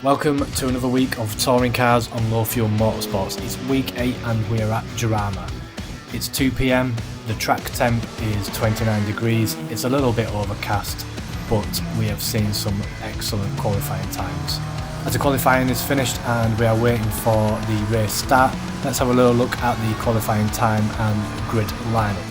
Welcome to another week of touring cars on Low Fuel Motorsports. It's week 8 and we're at Jarama. It's 2 PM, the track temp is 29 degrees, it's a little bit overcast, but we have seen some excellent qualifying times. As the qualifying is finished and we are waiting for the race start, let's have a little look at the qualifying time and grid lineup.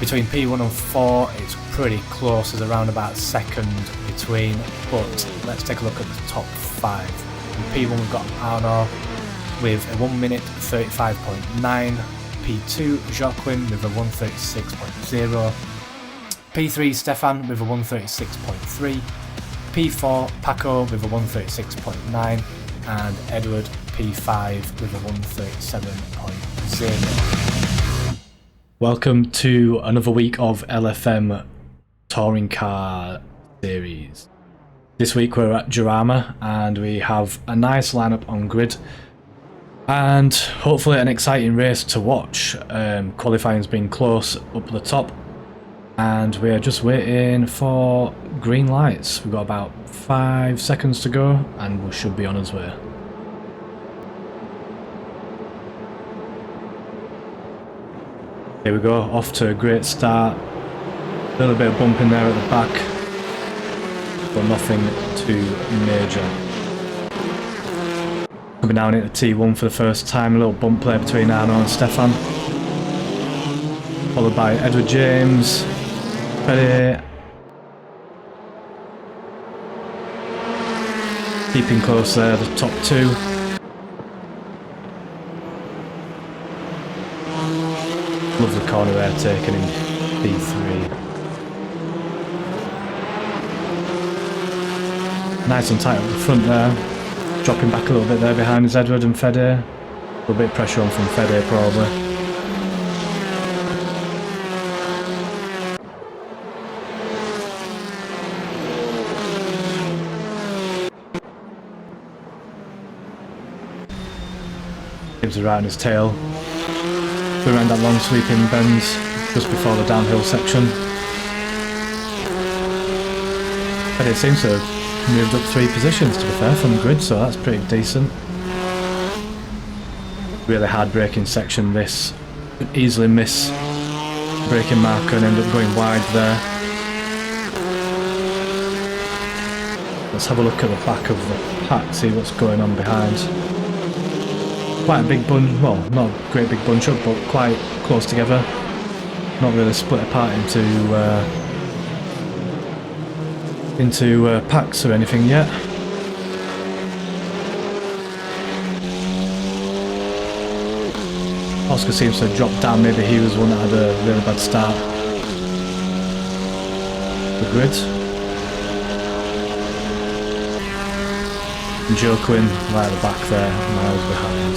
Between P1 and 4 it's pretty close, there's around about a second between, but let's take a look at the top 5. In P1 we've got Arno with a 1 minute 35.9, P2 Joaquin with a 136.0, P3 Stefan with a 136.3, P4 Paco with a 136.9 and Edward P5 with a 137.0. Welcome to another week of LFM Touring Car Series. This week we're at Jarama and we have a nice lineup on grid and hopefully an exciting race to watch. Qualifying's been close up the top and we're just waiting for green lights. We've got about 5 seconds to go and we should be on our way. Here we go, off to a great start. A little bit of bumping there at the back, but nothing too major. Coming down into T1 for the first time, a little bump there between Arno and Stefan. Followed by Edward James, Fede. Keeping close there, the top 2. Lovely corner there taken in P3. Nice and tight up the front there. Dropping back a little bit there behind is Edward and Fede. A little bit of pressure on from Fede probably. Gives a right on his tail. Around that long sweeping bend just before the downhill section. But it seems to have moved up 3 positions to be fair from the grid, so that's pretty decent. Really hard braking section this. Could easily miss braking marker and end up going wide there. Let's have a look at the back of the pack, see what's going on behind. Quite a big bunch, well, not a great big bunch up, but quite close together. Not really split apart into packs or anything yet. Oscar seems to have dropped down, maybe he was one that had a really bad start. The grid. And Joaquin right at the back there, miles behind.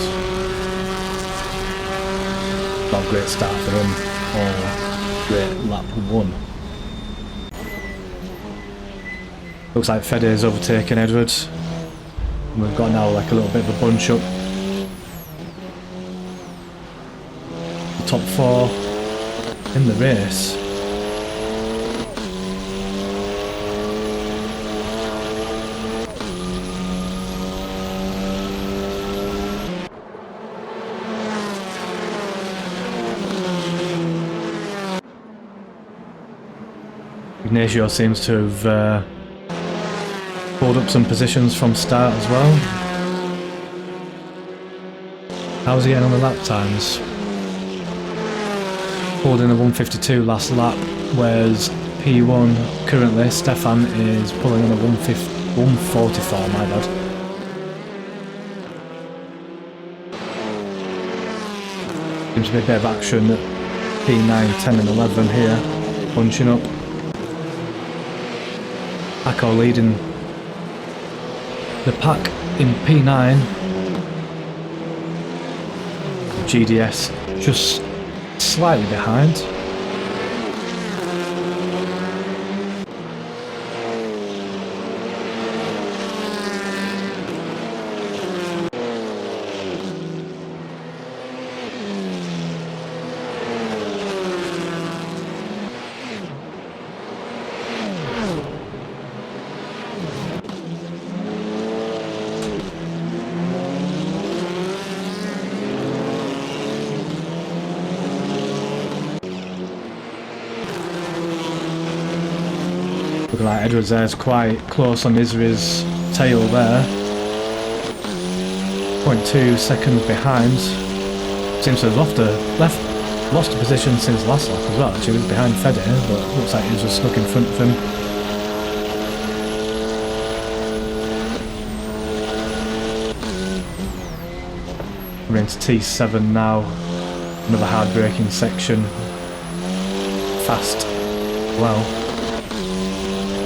Not a great start for him, or great lap 1. Looks like Fede is overtaking Edward. And we've got now like a little bit of a bunch up. The top 4 in the race. Ignacio seems to have pulled up some positions from start as well. How's he getting on the lap times? Pulled in a 152 last lap, whereas P1 currently, Stefan is pulling in a 144, my bad. Seems to be a bit of action at P9, 10 and 11 here, bunching up. Paco leading the pack in P9. GDS just slightly behind. Looking like Edwards there's quite close on Israel's tail there. 0.2 seconds behind. Seems to have lost a position since last lap as well. Actually, he was behind Fede, but looks like he was just stuck in front of him. We're into T7 now. Another hard braking section. Fast. Well.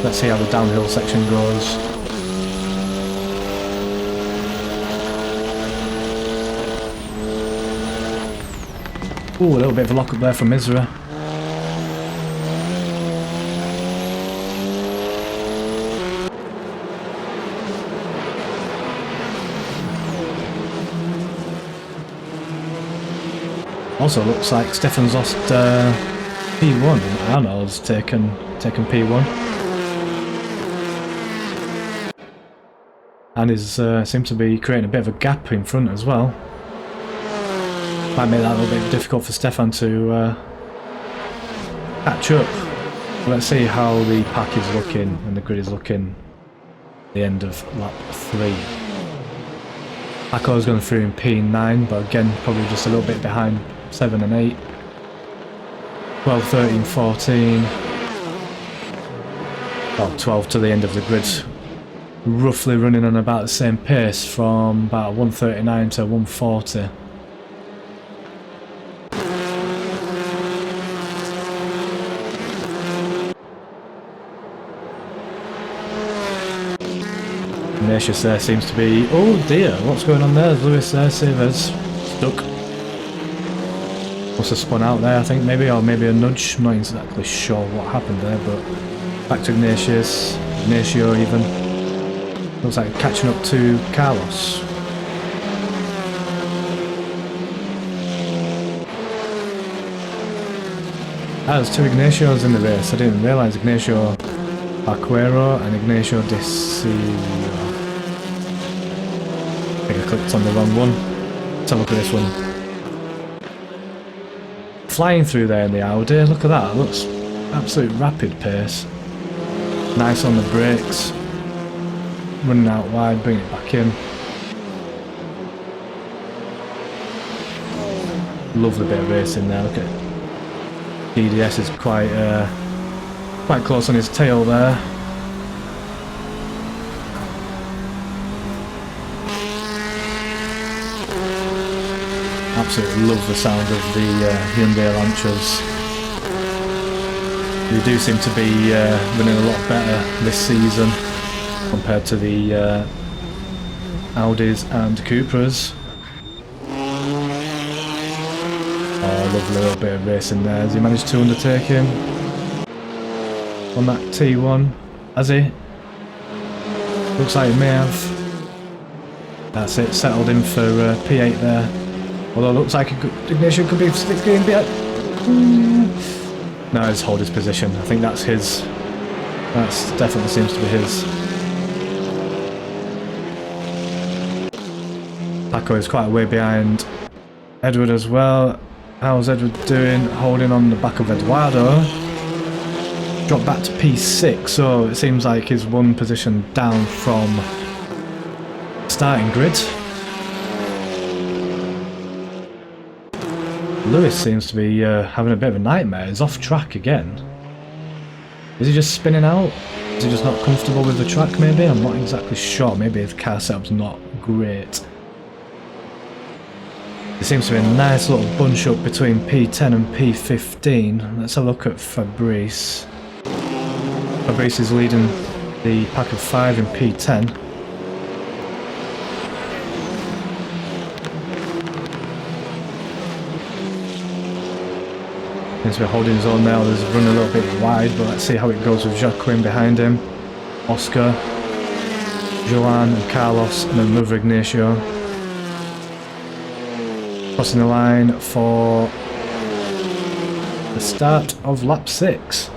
Let's see how the downhill section goes. Ooh, a little bit of a lock up there from Isra. Also looks like Stefan's lost P1. Arnold's taken P1. And is seems to be creating a bit of a gap in front as well. Might make that a little bit difficult for Stefan to catch up. Let's see how the pack is looking and the grid is looking at the end of lap 3. Paco's going through in P9, but again probably just a little bit behind 7 and 8. 12, 13, 14. Well, 12 to the end of the grid. Roughly running on about the same pace from about 139 to 140. Ignatius there seems to be... Oh dear, what's going on there? Lewis there, Savers stuck. Must have spun out there, I think, maybe, or maybe a nudge. I'm not exactly sure what happened there, but back to Ignatius, Ignacio even. Looks like catching up to Carlos. There's two Ignatios in the race. I didn't realise Ignacio Aguero and Ignacio Desio. I think I clicked on the wrong one. Let's have a look at this one. Flying through there in the Audi, look at that, it looks absolute rapid pace. Nice on the brakes. Running out wide, bring it back in. Lovely bit of racing there, look at DDS is quite close on his tail there. Absolutely love the sound of the Hyundai Elantras. They do seem to be running a lot better this season compared to the Audis and Cupras. Oh, lovely little bit of racing there. Has he managed to undertake him on that T1? Has he? Looks like he may have. That's it, settled in for P8 there. Although it looks like Ignition could be getting a bit. No, he's hold his position. I think that's his. That's definitely seems to be his. Paco is quite a way behind Edward as well. How's Edward doing? Holding on the back of Eduardo. Dropped back to P6, so it seems like he's one position down from starting grid. Lewis seems to be having a bit of a nightmare. He's off track again. Is he just spinning out? Is he just not comfortable with the track maybe? I'm not exactly sure. Maybe the car setup's not great. There seems to be a nice little bunch up between P10 and P15. Let's have a look at Fabrice. Fabrice is leading the pack of 5 in P10. Seems to be holding his own now. There's running a little bit wide, but let's see how it goes with Jacquin behind him. Oscar, Joan and Carlos, and then another Ignacio. Crossing the line for the start of lap 6.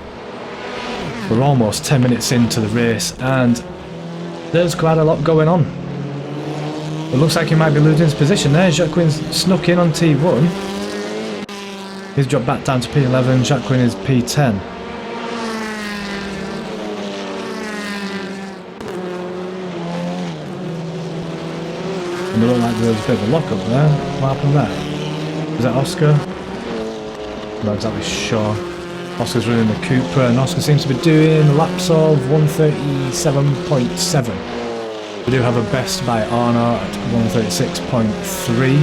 We're almost 10 minutes into the race and there's quite a lot going on. It looks like he might be losing his position there. Jacquin's snuck in on T1. He's dropped back down to P11. Jacquin is P10. And it looked like there was a bit of a lock up there. What happened there? Is that Oscar? I'm not exactly sure. Oscar's running the Cooper, and Oscar seems to be doing laps of 137.7. We do have a best by Arno at 136.3.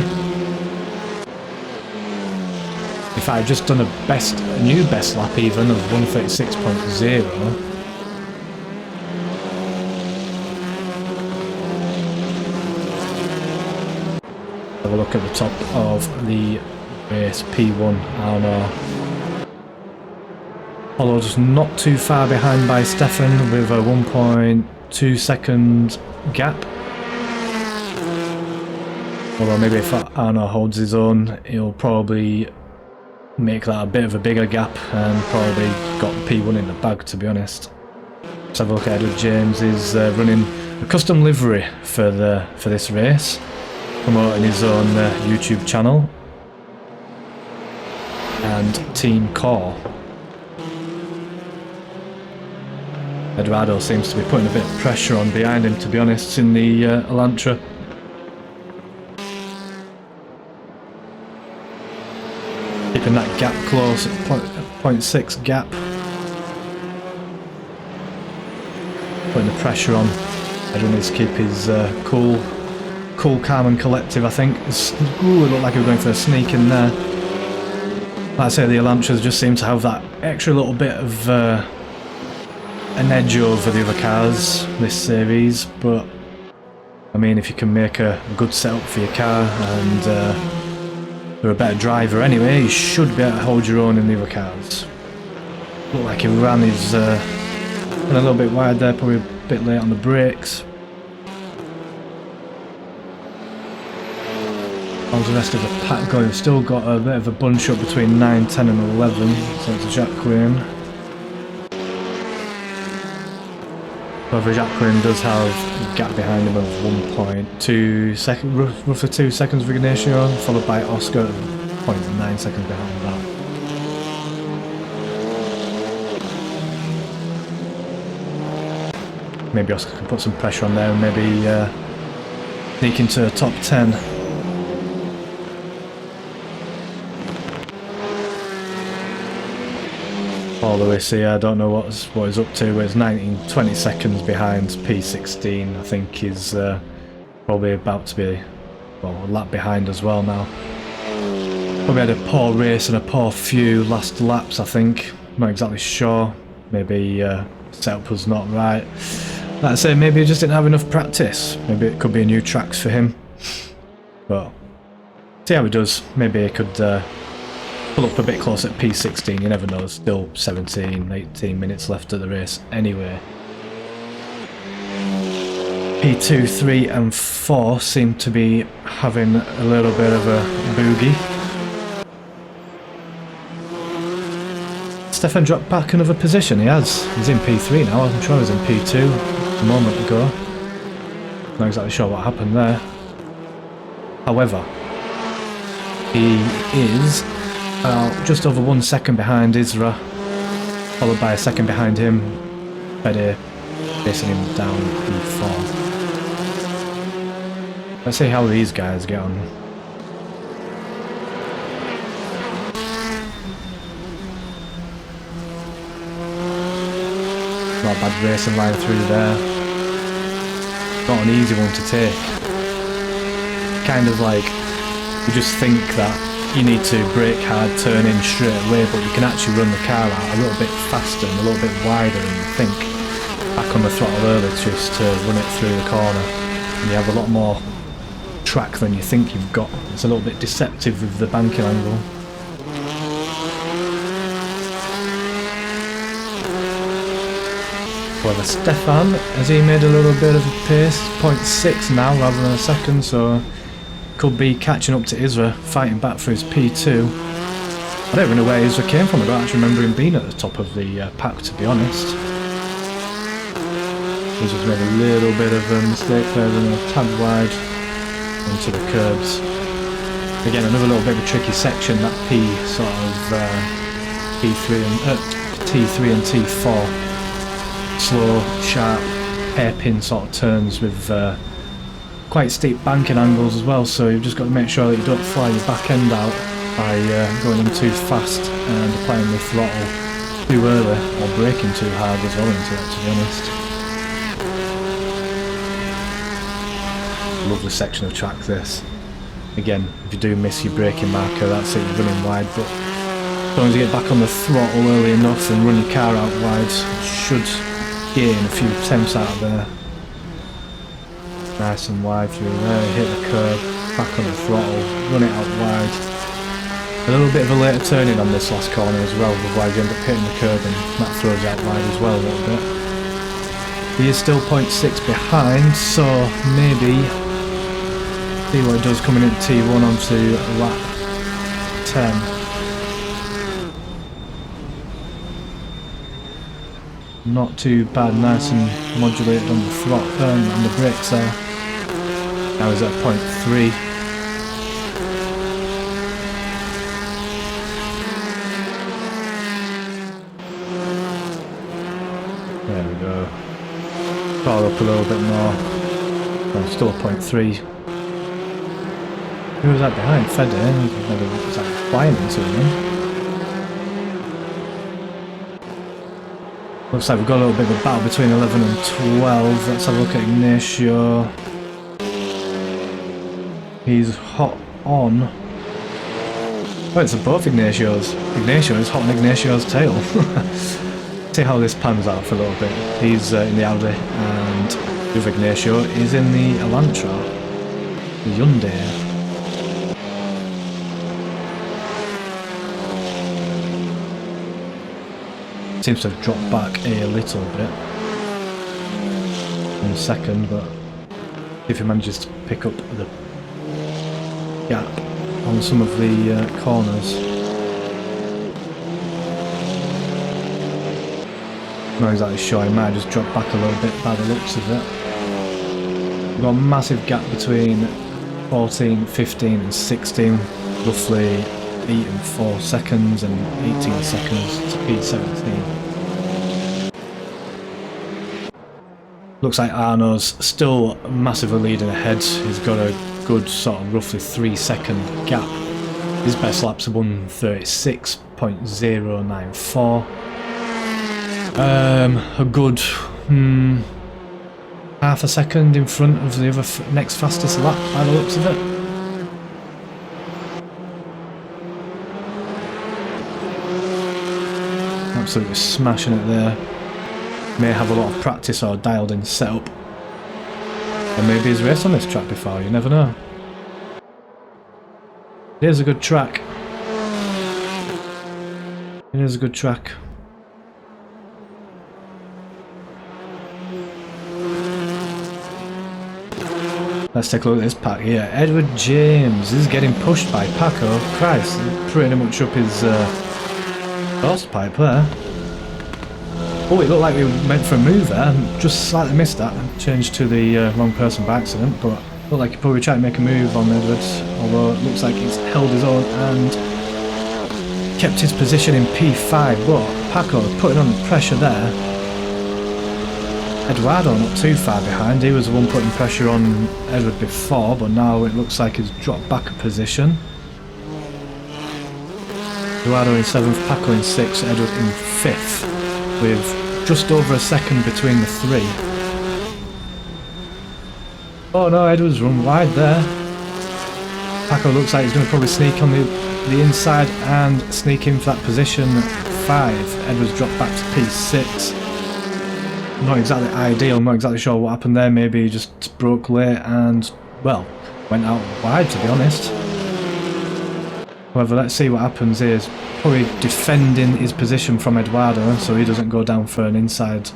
If I had just done a new best lap even of 136.0. Have a look at the top of the race, P1 Arno. Although just not too far behind by Stefan with a 1.2 second gap. Although maybe if Arno holds his own, he'll probably make that a bit of a bigger gap and probably got P1 in the bag, to be honest. Let's have a look at Edward James. Is running a custom livery for this race, promoting his own YouTube channel and Team Core. Eduardo seems to be putting a bit of pressure on behind him, to be honest, in the Elantra. Keeping that gap close at 0.6 gap. Putting the pressure on. Edward needs to keep his cool, calm and collective, I think. Ooh, it looked like he was going for a sneak in there. Like I say, the Elantras just seem to have that extra little bit of an edge over the other cars this series, but I mean, if you can make a good setup for your car and you're a better driver anyway, you should be able to hold your own in the other cars. Looked like he ran his a little bit wide there, probably a bit late on the brakes. How's the rest of the pack going? Still got a bit of a bunch up between 9, 10 and 11, so it's Jack Quinn. However, Jack Quinn does have a gap behind him of 1.2 seconds, roughly 2 seconds of Ignacio, followed by Oscar at 0.9 seconds behind that. Maybe Oscar can put some pressure on there and maybe sneak into a top 10. All the way, see, I don't know what he's up to. It's 20 seconds behind P16. I think he's probably about to be, well, a lap behind as well now. Probably had a poor race and a poor few last laps, I think. Not exactly sure. Maybe setup was not right. Like I say, maybe he just didn't have enough practice. Maybe it could be a new tracks for him. But see how he does. Maybe he could pull up a bit closer at P16, you never know. Still 17, 18 minutes left of the race anyway. P2, 3 and 4 seem to be having a little bit of a boogie. Stefan dropped back another position, he has. He's in P3 now, I'm sure he was in P2 a moment ago. Not exactly sure what happened there. However, he is just over 1 second behind Isra, followed by a second behind him, Fede chasing him down P4. Let's see how these guys get on. Not a bad racing line through there. Not an easy one to take. Kind of like, you just think that you need to brake hard, turn in straight away, but you can actually run the car out a little bit faster and a little bit wider than you think. Back on the throttle early just to run it through the corner. And you have a lot more track than you think you've got. It's a little bit deceptive with the banking angle. However, Stefan, has he made a little bit of a pace? 0.6 now rather than a second, so could be catching up to Isra, fighting back for his P2. I don't even know where Isra came from. I don't actually remember him being at the top of the pack, to be honest. Isra's made a little bit of a mistake there, and a tad wide onto the curbs. Again, another little bit of a tricky section, that P sort of T3 and T4. Slow, sharp, hairpin sort of turns with quite steep banking angles as well, so you've just got to make sure that you don't fly your back end out by going in too fast and applying the throttle too early or braking too hard as well into it, to be honest. Lovely section of track this. Again, if you do miss your braking marker, that's it, you're running wide, but as long as you get back on the throttle early enough and run your car out wide, you should gain a few tenths out of there. Nice and wide through there, hit the curb, back on the throttle, run it out wide. A little bit of a later turning on this last corner as well, otherwise you end up hitting the curb and that throws you out wide as well a little bit. He is still 0.6 behind, so maybe see what it does coming into T1 onto lap 10. Not too bad, nice and modulated on the throttle and the brakes there. Now he's at 0.3. There we go. Far up a little bit more. Well, still 0.3. Who was that behind? Fede? Was that flying into him? Looks like we've got a little bit of a battle between 11 and 12. Let's have a look at Ignacio. He's hot on. Oh, it's both Ignacio's. Ignacio is hot on Ignacio's tail. See how this pans out for a little bit. He's in the Audi and with Ignacio is in the Elantra. The Hyundai. Seems to have dropped back a little bit in a second, but if he manages to pick up the gap on some of the corners. Not exactly sure, he might just drop back a little bit by the looks of it. We've got a massive gap between 14, 15 and 16, roughly 8 and 4 seconds and 18 seconds to P17. Looks like Arno's still massively leading ahead. He's got a good sort of roughly 3-second gap. His best lap's 1:36.094. A good half a second in front of the other next fastest lap by the looks of it. Absolutely smashing it there. May have a lot of practice or dialed in setup. And maybe he's raced on this track before, you never know. It is a good track. It is a good track. Let's take a look at this pack here. Edward James is getting pushed by Paco. Christ, pretty much up his exhaust pipe there. Oh, it looked like we were meant for a move there. Just slightly missed that. Changed to the wrong person by accident, but it looked like he probably tried to make a move on Edwards. Although it looks like he's held his own and kept his position in P5. But Paco putting on the pressure there. Eduardo not too far behind. He was the one putting pressure on Edward before, but now it looks like he's dropped back a position. Eduardo in 7th, Paco in 6th, Edward in 5th, with just over a second between the three. Oh no, Edward's run wide there. Paco looks like he's going to probably sneak on the inside and sneak in for that position 5. Edward's dropped back to P6. Not exactly ideal, I'm not exactly sure what happened there. Maybe he just broke late and, well, went out wide, to be honest. However, let's see what happens here. He's probably defending his position from Eduardo so he doesn't go down for an inside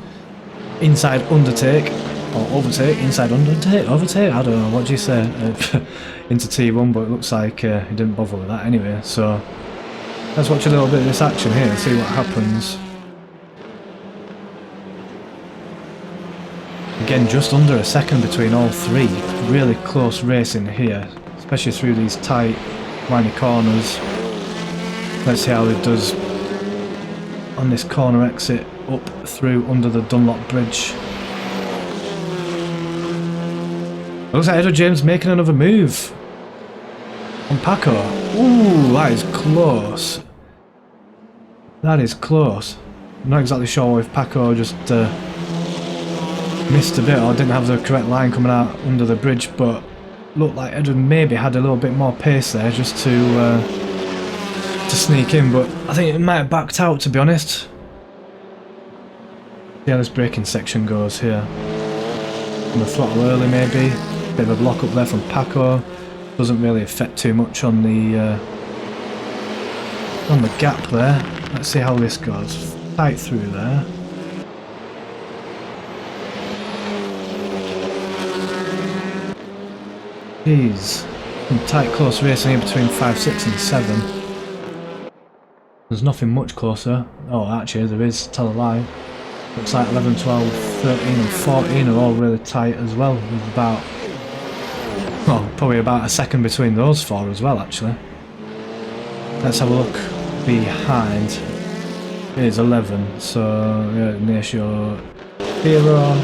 undertake or overtake, inside undertake, overtake, I don't know, what do you say, into T1, but it looks like he didn't bother with that anyway. So let's watch a little bit of this action here and see what happens. Again, just under a second between all three. Really close racing here, especially through these tight, windy corners. Let's see how it does on this corner exit up through under the Dunlop Bridge. Looks like Edward James making another move on Paco. Ooh, that is close. That is close. I'm not exactly sure if Paco just missed a bit or didn't have the correct line coming out under the bridge, but looked like Edward maybe had a little bit more pace there just to sneak in, but I think it might have backed out, to be honest. See how this braking section goes here. On the throttle early maybe. Bit of a block up there from Paco. Doesn't really affect too much on the gap there. Let's see how this goes. Tight through there. Jeez. Some tight close racing here between 5, 6 and 7. There's nothing much closer. Oh, actually there is, tell a lie. Looks like 11, 12, 13 and 14 are all really tight as well. There's about, well, probably about a second between those four as well, actually. Let's have a look behind. It is 11, so Ignacio 0.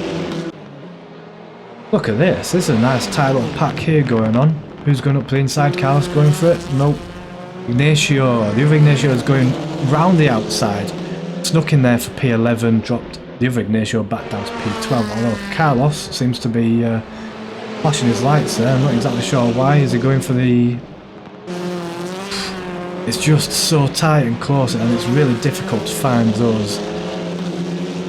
Look at this. This is a nice tight little pack here going on. Who's going up to the inside? Carlos going for it? Nope. Ignacio. The other Ignacio is going round the outside. Snuck in there for P11, dropped the other Ignacio back down to P12, although Carlos seems to be flashing his lights there. I'm not exactly sure why. Is he going for the... It's just so tight and close, and it's really difficult to find those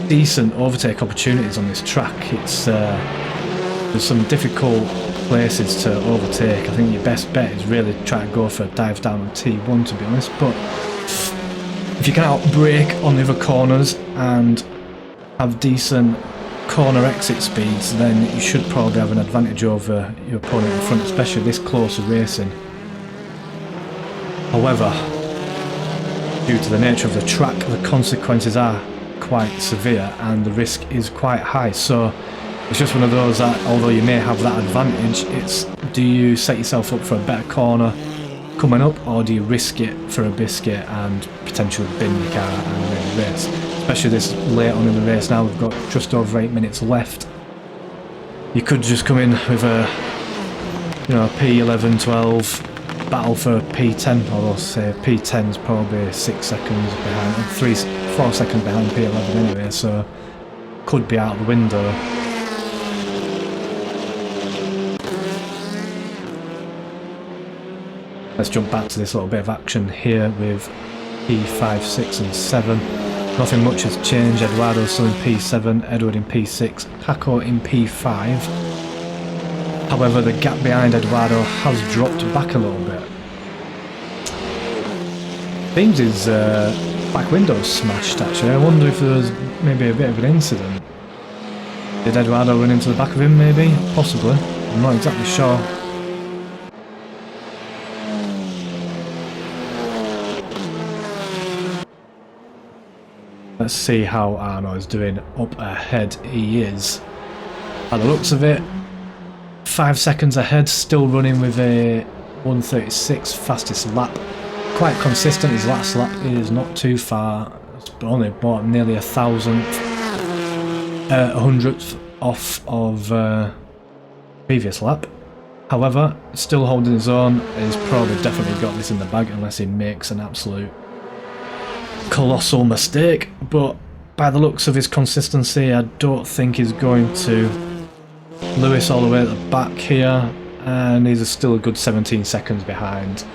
decent overtake opportunities on this track. It's there's some difficult places to overtake. I think your best bet is really try to go for a dive down on T1, to be honest, but if you can outbrake on the other corners and have decent corner exit speeds, then you should probably have an advantage over your opponent in front, especially this close of racing. However, due to the nature of the track, the consequences are quite severe and the risk is quite high, so it's just one of those that, although you may have that advantage, it's do you set yourself up for a better corner coming up, or do you risk it for a biscuit and potentially bin your car and win the race? Especially this late on in the race now, we've got just over 8 minutes left. You could just come in with a, you know, P11, 12 battle for P10, although say P10 is probably 6 seconds behind, 4 seconds behind P11 anyway, so could be out the window. Let's jump back to this little bit of action here with P5, 6 and 7. Nothing much has changed. Eduardo's still in P7, Edward in P6, Paco in P5. However, the gap behind Eduardo has dropped back a little bit. Seems his back window's smashed actually. I wonder if there's maybe a bit of an incident. Did Eduardo run into the back of him maybe? Possibly. I'm not exactly sure. Let's see how Arno is doing up ahead. He is, by the looks of it, 5 seconds ahead, still running with a 1:36 fastest lap. Quite consistent, his last lap is not too far. It's only bought nearly 100th off of previous lap. However, still holding his own. He's probably definitely got this in the bag unless he makes an absolute colossal mistake, but by the looks of his consistency I don't think he's going to. Lewis all the way at the back here, and he's still a good 17 seconds behind.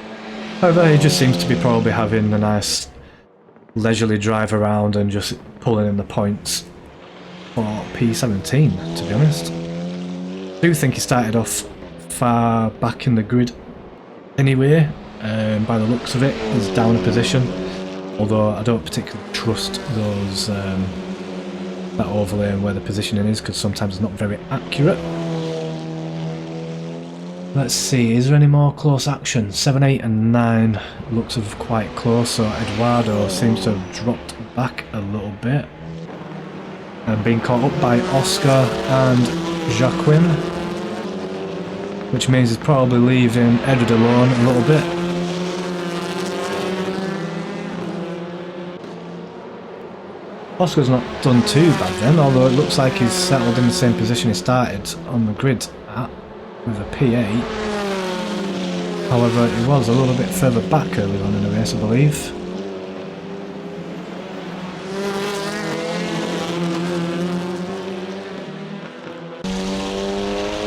However, he just seems to be probably having a nice leisurely drive around and just pulling in the points for P17, to be honest. I do think he started off far back in the grid anyway, by the looks of it. He's down a position. Although I don't particularly trust those that overlay and where the positioning is, because sometimes it's not very accurate. Let's see, is there any more close action? 7, 8 and 9 looks of quite close, so Eduardo seems to have dropped back a little bit and being caught up by Oscar and Jacquin, which means he's probably leaving Edward alone a little bit. Oscar's not done too bad then, although it looks like he's settled in the same position he started on the grid at. with a P8. However, it was a little bit further back early on in the race, I believe.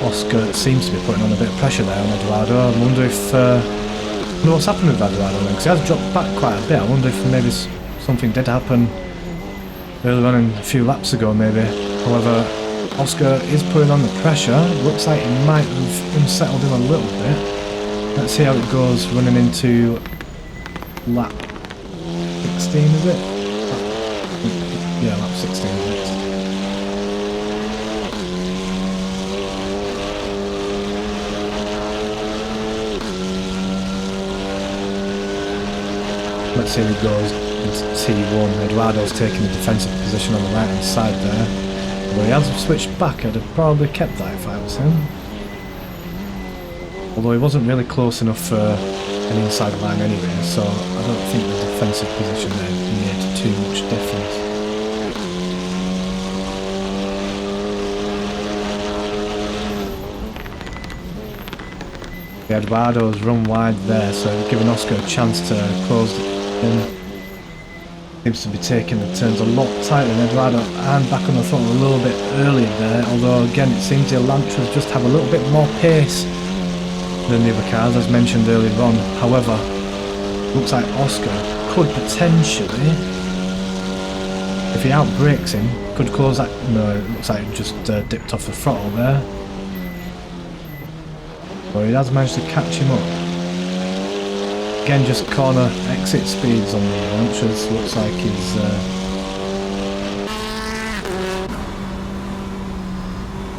Oscar seems to be putting on a bit of pressure there on Eduardo. I wonder if what's happened with Eduardo then, because he has dropped back quite a bit. I wonder if maybe something did happen earlier on a few laps ago maybe. However, Oscar is putting on the pressure. Looks like he might have unsettled him a little bit. Let's see how it goes running into lap 16, is it? Yeah, lap 16 is it? Let's see how it goes into T1. Eduardo's taking the defensive position on the right hand side there. Although he hasn't switched back, I'd have probably kept that if I was him. Although he wasn't really close enough for an inside line anyway, so I don't think the defensive position there made too much difference. Eduardo's run wide there, so giving Oscar a chance to close in. Seems to be taking the turns a lot tighter than Eduardo, and back on the throttle a little bit earlier there, although again it seems the Elantras just have a little bit more pace than the other cars, as mentioned earlier on. However, looks like Oscar could potentially, if he outbrakes him, could close that. No, it looks like it just dipped off the throttle there. But he has managed to catch him up. Again, just corner exit speeds on the Elantras. Looks like he's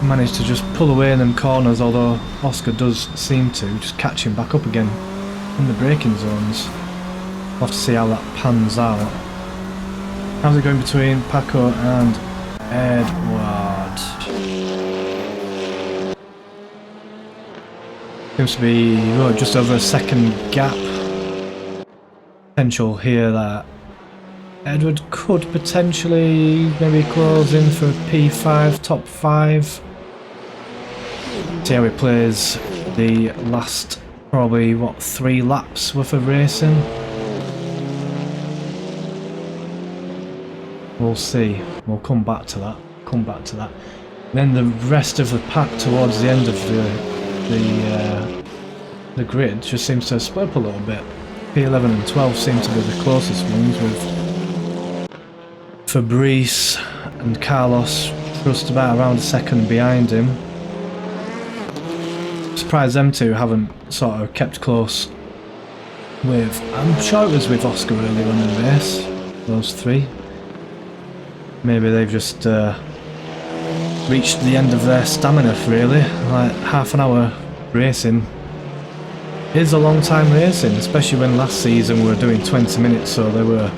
managed to just pull away in them corners, although Oscar does seem to just catch him back up again in the braking zones. We'll have to see how that pans out. How's it going between Paco and Edward? Seems to be just over a second gap. Potential here that Edward could potentially maybe close in for a P5, top 5. See how he plays the last probably, what, 3 laps worth of racing. We'll see. We'll come back to that. Then the rest of the pack towards the end of the grid just seems to split up a little bit. P11 and 12 seem to be the closest ones, with Fabrice and Carlos just about around a second behind him. Surprised them two haven't sort of kept close with, I'm sure it was with Oscar earlier on in the race, those 3. Maybe they've just reached the end of their stamina really. Like half an hour racing is a long time racing, especially when last season we were doing 20 minutes, so they were,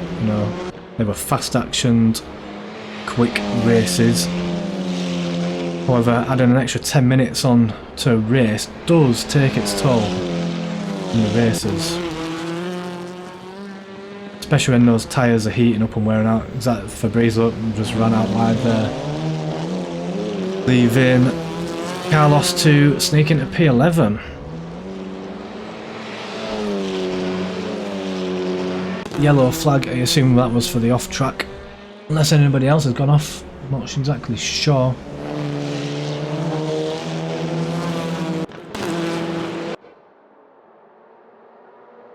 they were fast actioned, quick races. However, adding an extra 10 minutes on to a race does take its toll on the racers, especially when those tyres are heating up and wearing out. Exactly, Fabrizio just ran out wide there, leaving Carlos to sneak into P11. Yellow flag, I assume that was for the off track, unless anybody else has gone off. I'm not exactly sure.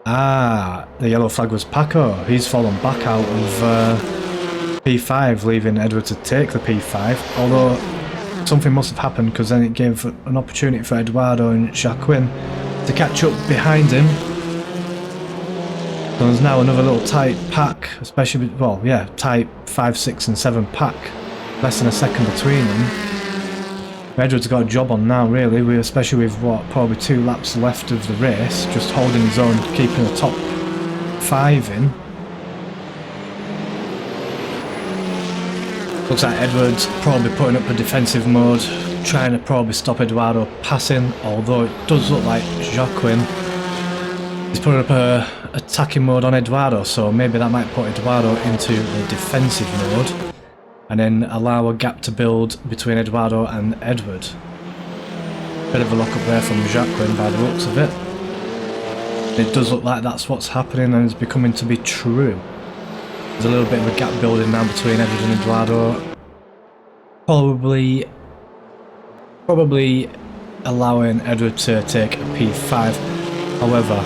Ah, the yellow flag was Paco. He's fallen back out of P5, leaving Edward to take the P5, although something must have happened, because then it gave an opportunity for Eduardo and Jacquin to catch up behind him. So there's now another little tight pack, especially, well, yeah, tight 5, 6 and 7 pack, less than a second between them. Edward's got a job on now really, especially with what, probably 2 laps left of the race, just holding his own, keeping the top 5 in. Looks like Edward's probably putting up a defensive mode, trying to probably stop Eduardo passing, although it does look like Jacquin is putting up a attacking mode on Eduardo, so maybe that might put Eduardo into the defensive mode and then allow a gap to build between Eduardo and Edward. Bit of a look up there from Jacqueline by the looks of it. It does look like that's what's happening and is becoming to be true. There's a little bit of a gap building now between Edward and Eduardo. Probably allowing Edward to take a P5. However,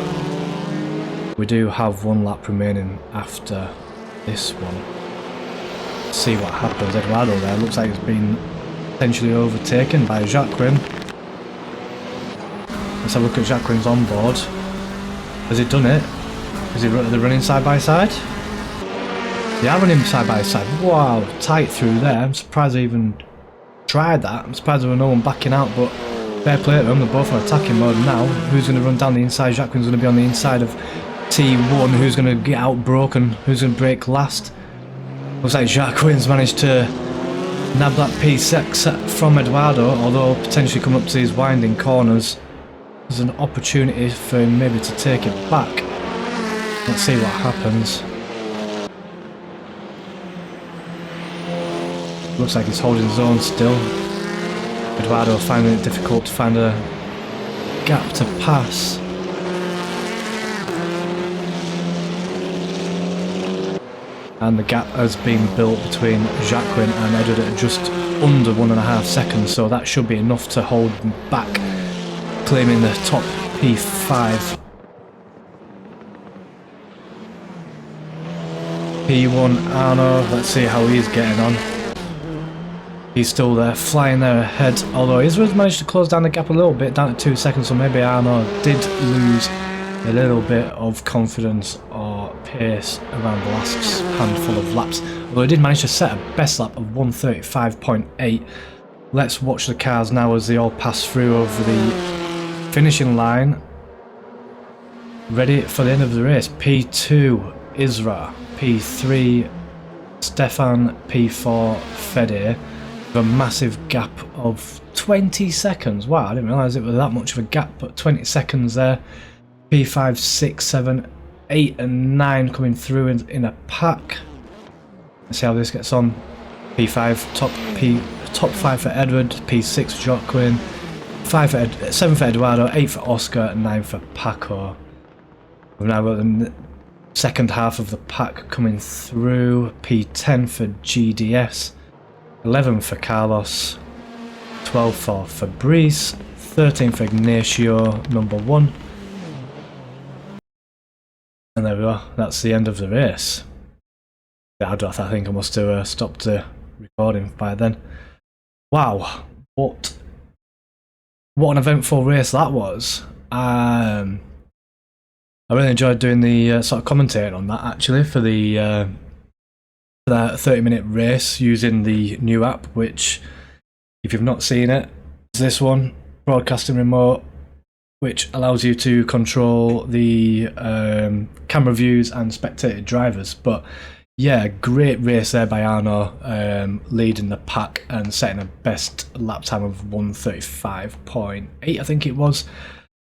we do have one lap remaining after this one. Let's see what happens. Eduardo there looks like he's been potentially overtaken by Jacqueline. Let's have a look at Jacqueline's onboard. Has he done it? Is he running side by side? They are running side by side. Wow, tight through there. I'm surprised they even tried that. I'm surprised there were no one backing out, but fair play to them. They're both on attacking mode now. Who's going to run down the inside? Jacqueline's going to be on the inside of T1. Who's going to get out broken? Who's going to break last? Looks like Jacqueline's managed to nab that P6 from Eduardo, although potentially coming up to these winding corners. There's an opportunity for him maybe to take it back. Let's see what happens. Looks like he's holding his own still. Eduardo finding it difficult to find a gap to pass. And the gap has been built between Jacqueline and Edward at just under 1.5 seconds, so that should be enough to hold him back, claiming the top P5. P1 Arno, let's see how he's getting on. He's still there, flying there ahead, although he's managed to close down the gap a little bit, down to 2 seconds, so maybe Arno did lose a little bit of confidence or pace around the last handful of laps, although he did manage to set a best lap of 1:35.8. Let's watch the cars now as they all pass through over the finishing line. Ready for the end of the race. P2 Isra, P3 Stefan, P4 Fede. A massive gap of 20 seconds. Wow, I didn't realise it was that much of a gap, but 20 seconds there. P5, 6, 7, 8 and 9 coming through in a pack. Let's see how this gets on. P5 top 5 for Edward, P6 Jacqueline, 7 for Eduardo, 8 for Oscar, 9 for Paco. We've now got the second half of the pack coming through. P10 for GDS, 11 for Carlos, 12 for Fabrice, 13 for Ignacio, number 1. And there we go, that's the end of the race. Yeah, I think I must have stopped the recording by then. Wow, what an eventful race that was. I really enjoyed doing the sort of commentating on that actually for the that 30-minute race using the new app, which if you've not seen it, is this one, Broadcasting Remote, which allows you to control the camera views and spectator drivers. But yeah, great race there by Arno, leading the pack and setting a best lap time of 1:35.8 I think it was,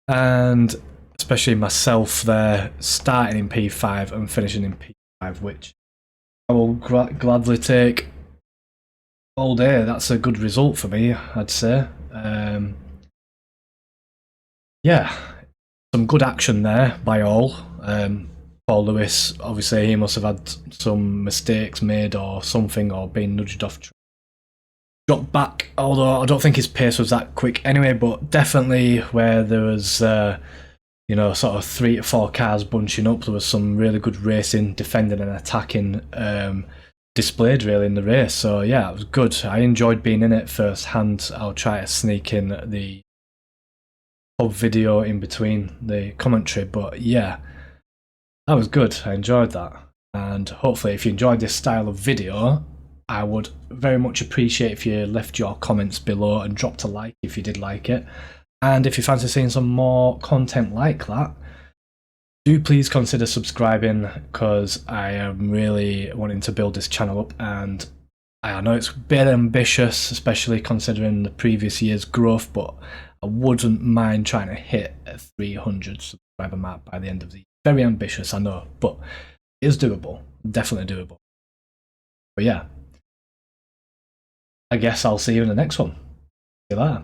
and especially myself there starting in P5 and finishing in P5, which I will gladly take all day. That's a good result for me, I'd say. Yeah, some good action there by all. Paul Lewis, obviously he must have had some mistakes made or something, or been nudged off track. Dropped back, although I don't think his pace was that quick anyway, but definitely where there was you know, sort of 3 to 4 cars bunching up, there was some really good racing, defending and attacking displayed really in the race. So yeah, it was good. I enjoyed being in it first hand. I'll try to sneak in the pub video in between the commentary, but yeah, that was good. I enjoyed that, and hopefully if you enjoyed this style of video, I would very much appreciate if you left your comments below and dropped a like if you did like it. And if you fancy seeing some more content like that, do please consider subscribing, because I am really wanting to build this channel up, and I know it's a bit ambitious, especially considering the previous year's growth, but I wouldn't mind trying to hit a 300 subscriber mark by the end of the year. Very ambitious, I know, but it is doable, definitely doable. But yeah, I guess I'll see you in the next one. See you later.